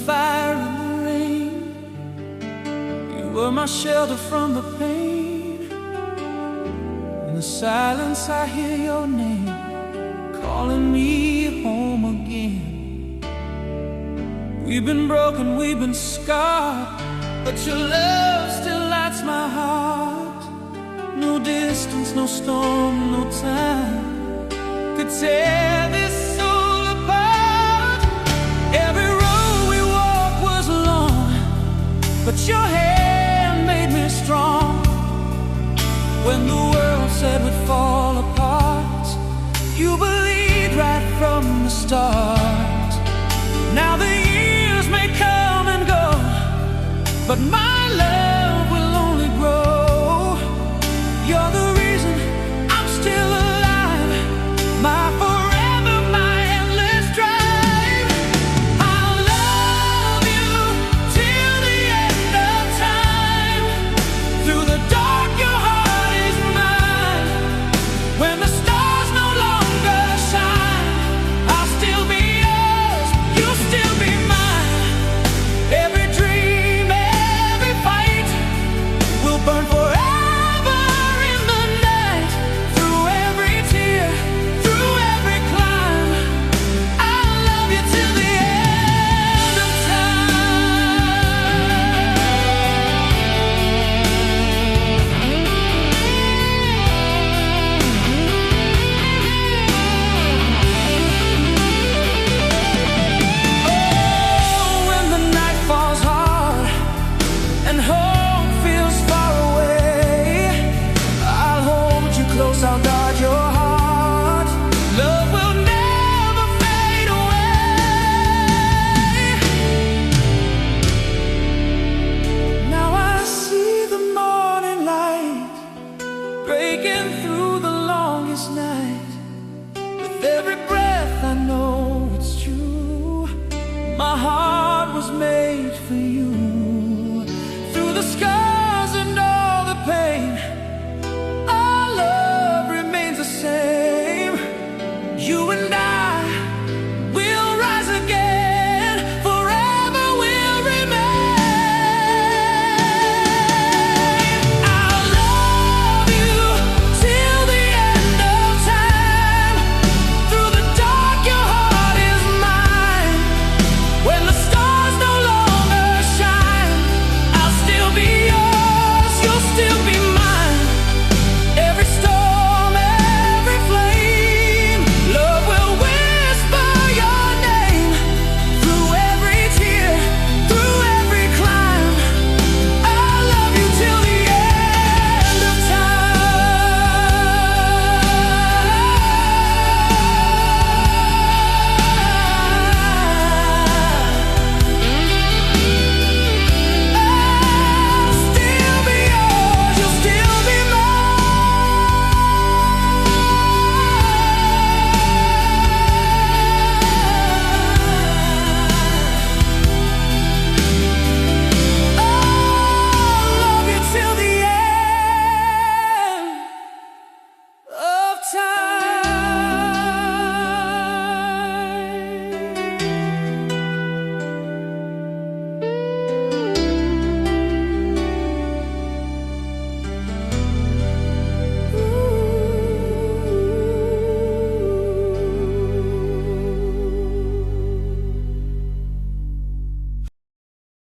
fire and the rain. You were my shelter from the pain. In the silence I hear your name, calling me home again. We've been broken, we've been scarred, but your love still lights my heart. No distance, no storm, no time could tear this soul apart. Every road we walked was long, but your hand made me strong. When the world said we'd fall apart, you believed right from the start. Now the years may come and go, but my love will only grow. You're the reason I'm still alive, my forever, my endless drive. I'll love you till the end of time. Through the dark your heart is mine. When the stars no longer shine, I'll still be yours, you'll still be mine. Every dream, every fight will burn forever in the night. Through every tear, through every climb, I'll love you till the end of Oh, when the night falls hard and hope feels far away, I'll hold you close, I'll guard your heart. Love will never fade away. Now I see the morning light breaking through the longest night. With every breath I know it's true, my heart was made for you.